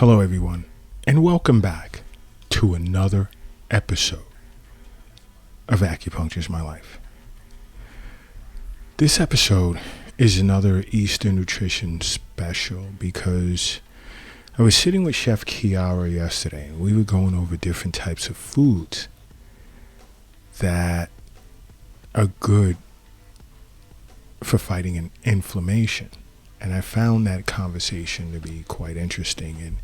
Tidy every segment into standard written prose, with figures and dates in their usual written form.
Hello, everyone, and welcome back to another episode of Acupuncture is My Life. This episode is another Eastern Nutrition special because I was sitting with Chef Kiara yesterday, and we were going over different types of foods that are good for fighting inflammation. And I found that conversation to be quite interesting,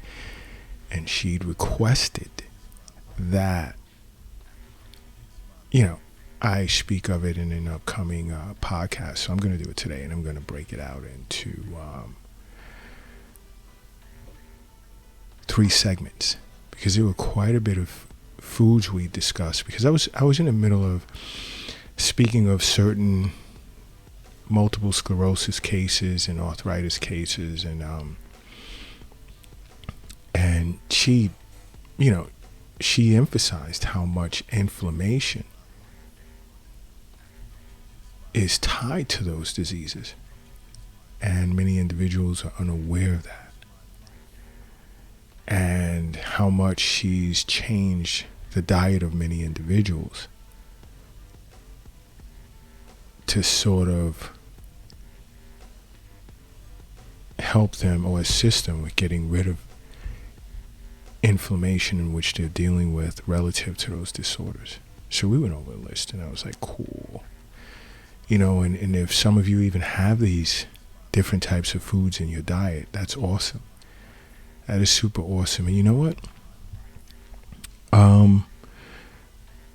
and she'd requested that, I speak of it in an upcoming podcast. So I'm going to do it today, and I'm going to break it out into 3 segments, because there were quite a bit of foods we discussed, because I was in the middle of speaking of certain multiple sclerosis cases and arthritis cases, and she emphasized how much inflammation is tied to those diseases, and many individuals are unaware of that, and how much she's changed the diet of many individuals to sort of help them or assist them with getting rid of inflammation in which they're dealing with relative to those disorders. So we went over a list, and I was like, cool. And if some of you even have these different types of foods in your diet, that's awesome. That is super awesome. And you know what?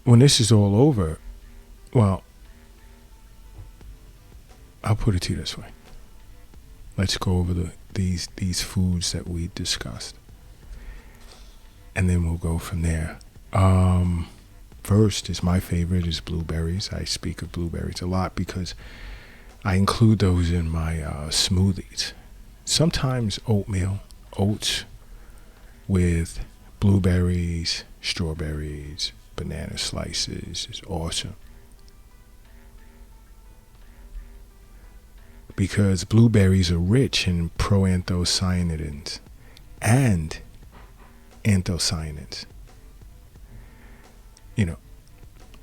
When this is all over, well, I'll put it to you this way. Let's go over these foods that we discussed, and then we'll go from there. First is my favorite is blueberries. I speak of blueberries a lot because I include those in my smoothies. Sometimes oats with blueberries, strawberries, banana slices is awesome. Because blueberries are rich in proanthocyanidins and anthocyanins.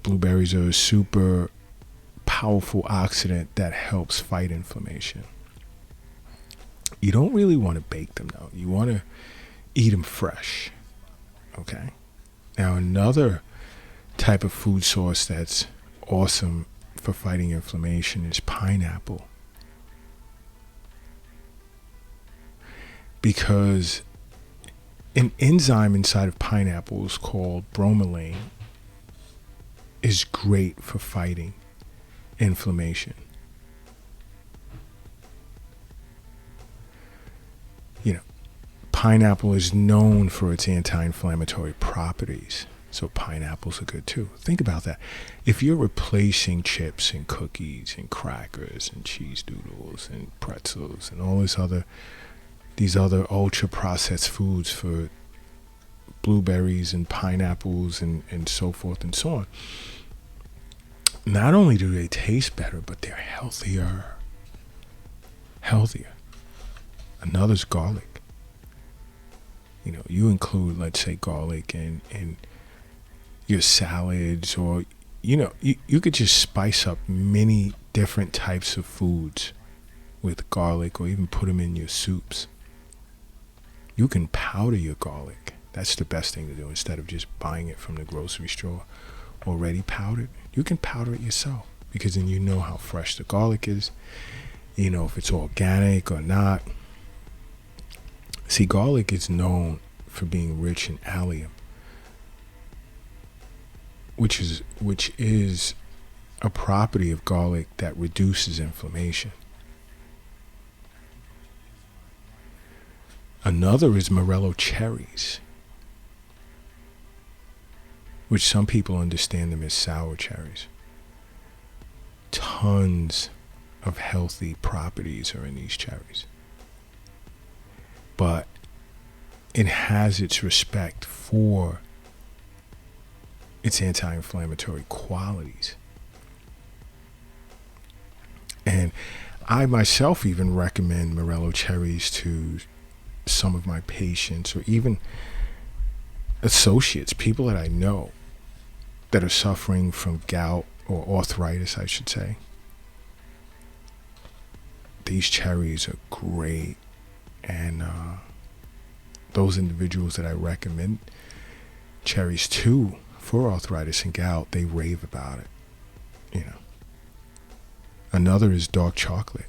Blueberries are a super powerful oxidant that helps fight inflammation. You don't really want to bake them, though. You want to eat them fresh. Okay? Now, another type of food source that's awesome for fighting inflammation is pineapple. Because an enzyme inside of pineapples called bromelain is great for fighting inflammation. Pineapple is known for its anti-inflammatory properties, so pineapples are good too. Think about that. If you're replacing chips and cookies and crackers and cheese doodles and pretzels and all these other ultra-processed foods for blueberries and pineapples and so forth and so on, not only do they taste better, but they're healthier. Another's garlic. You include, let's say, garlic in your salads, or, you could just spice up many different types of foods with garlic, or even put them in your soups. You can powder your garlic. That's the best thing to do. Instead of just buying it from the grocery store already powdered, you can powder it yourself, because then you know how fresh the garlic is, if it's organic or not. See, garlic is known for being rich in allium, which is a property of garlic that reduces inflammation. Another is morello cherries, which some people understand them as sour cherries. Tons of healthy properties are in these cherries. But it has its respect for its anti-inflammatory qualities. And I myself even recommend morello cherries to some of my patients or even associates, people that I know that are suffering from gout or arthritis, I should say. These cherries are great. And those individuals that I recommend cherries to for arthritis and gout, they rave about it. You know. Another is dark chocolate.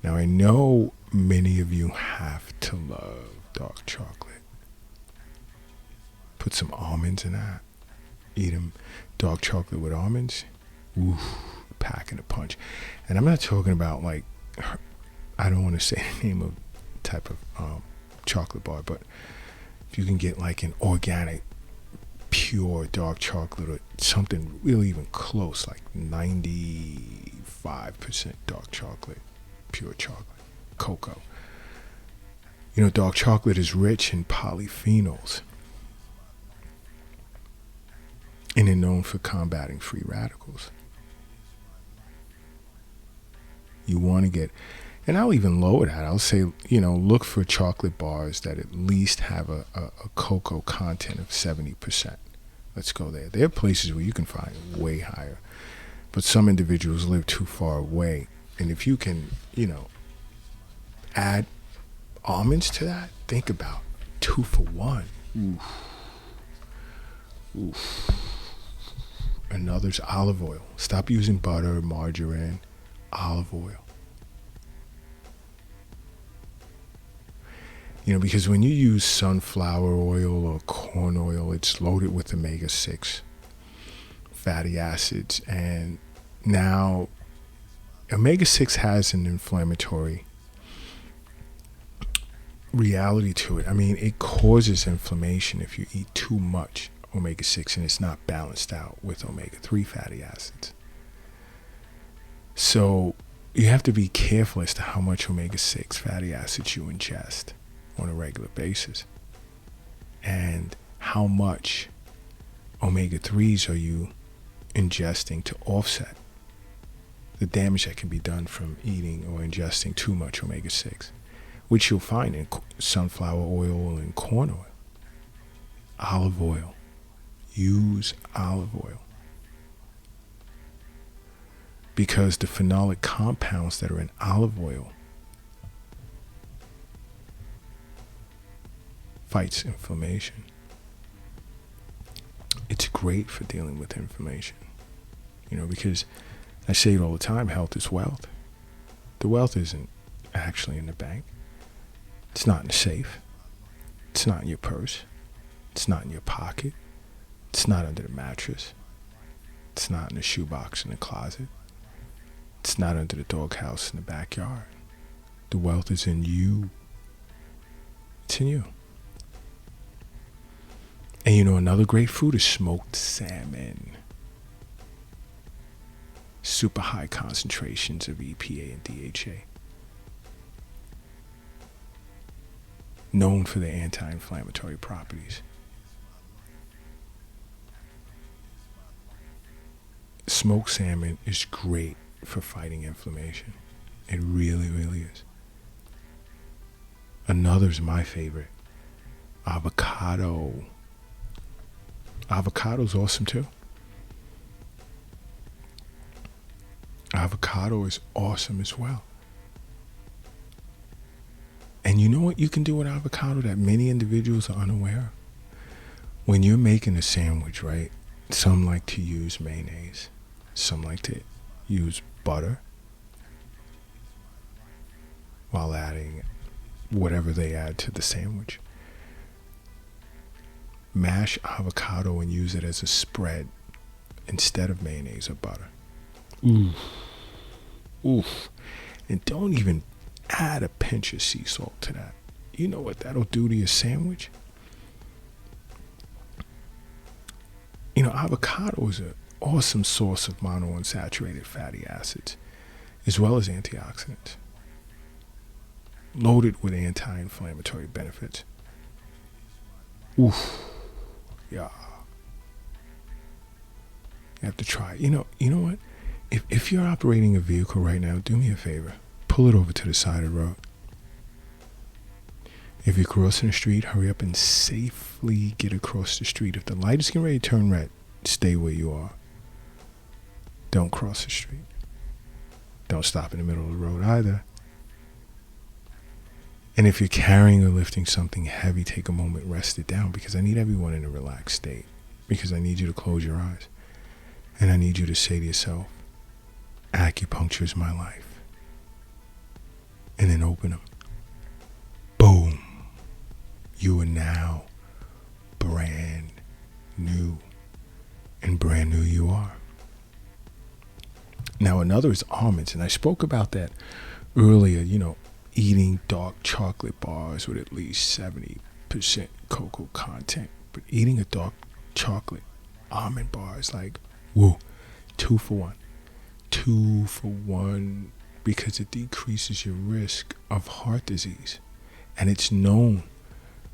Now I know many of you have to love dark chocolate. Put some almonds in that. Eat them dark chocolate with almonds. Ooh, packing a punch. And I'm not talking about like, I don't want to say the name of type of chocolate bar, but if you can get like an organic, pure dark chocolate or something really even close, like 95% dark chocolate, pure chocolate, cocoa. You know, dark chocolate is rich in polyphenols and is known for combating free radicals. You want to get, and I'll even lower that. I'll say, you know, look for chocolate bars that at least have a cocoa content of 70%. Let's go there. There are places where you can find it way higher, but some individuals live too far away. And if you can, you know, add almonds to that, think about 2 for 1. Oof. Oof. Another's olive oil. Stop using butter, margarine, olive oil. You know, because when you use sunflower oil or corn oil, it's loaded with omega-6 fatty acids. And now, omega-6 has an inflammatory reality to it. I mean, it causes inflammation if you eat too much omega-6 and it's not balanced out with omega-3 fatty acids. So you have to be careful as to how much omega-6 fatty acids you ingest on a regular basis, and how much omega-3s are you ingesting to offset the damage that can be done from eating or ingesting too much omega-6, which you'll find in sunflower oil and corn oil. Olive oil. Use olive oil. Because the phenolic compounds that are in olive oil fights inflammation. It's great for dealing with inflammation. You know, because I say it all the time, health is wealth. The wealth isn't actually in the bank. It's not in the safe. It's not in your purse. It's not in your pocket. It's not under the mattress. It's not in the shoebox in the closet. It's not under the doghouse in the backyard. The wealth is in you. It's in you. And you know, another great food is smoked salmon. Super high concentrations of EPA and DHA. Known for their anti-inflammatory properties. Smoked salmon is great for fighting inflammation. It really, really is. Another's my favorite. Avocado. Avocado's awesome too. Avocado is awesome as well. And you know what you can do with avocado that many individuals are unaware of? When you're making a sandwich, right? Some like to use mayonnaise. Some like to use butter while adding whatever they add to the sandwich. Mash avocado and use it as a spread instead of mayonnaise or butter. Oof. Oof. And don't even add a pinch of sea salt to that. You know what that'll do to your sandwich? You know, avocado is an awesome source of monounsaturated fatty acids, as well as antioxidants. Loaded with anti-inflammatory benefits. Oof. Yeah. You have to try it. You know what? If you're operating a vehicle right now, do me a favor. Pull it over to the side of the road. If you're crossing the street, hurry up and safely get across the street. If the light is getting ready to turn red, stay where you are. Don't cross the street. Don't stop in the middle of the road either. And if you're carrying or lifting something heavy, take a moment, rest it down, because I need everyone in a relaxed state. Because I need you to close your eyes. And I need you to say to yourself, acupuncture is my life. And then open them. Boom. You are now brand new. And brand new you are. Now another is almonds. And I spoke about that earlier, eating dark chocolate bars with at least 70% cocoa content. But eating a dark chocolate almond bar is like, woo, 2 for 1. 2 for 1, because it decreases your risk of heart disease. And it's known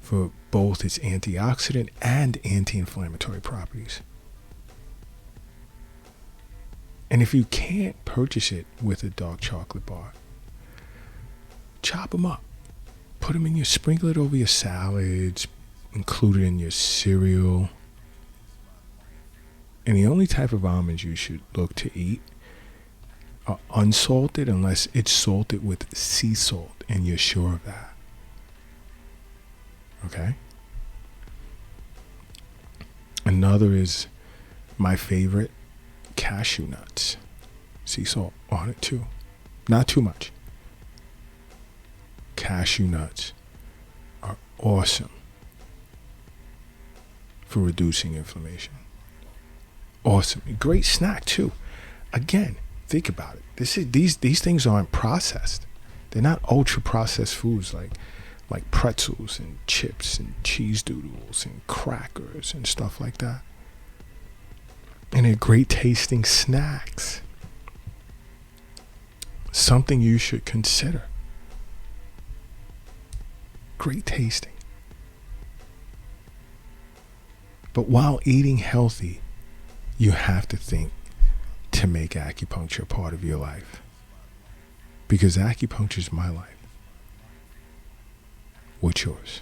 for both its antioxidant and anti-inflammatory properties. And if you can't purchase it with a dark chocolate bar, chop them up. Put them in sprinkle it over your salads, include it in your cereal. And the only type of almonds you should look to eat are unsalted, unless it's salted with sea salt and you're sure of that. Okay? Another is my favorite, cashew nuts. Sea salt on it too. Not too much. Cashew nuts are awesome for reducing inflammation. Awesome. Great snack too. Again, think about it. These things aren't processed. They're not ultra processed foods like pretzels and chips and cheese doodles and crackers and stuff like that. And they're great tasting snacks. Something you should consider. Great tasting. But while eating healthy, you have to think to make acupuncture part of your life. Because acupuncture is my life. What's yours?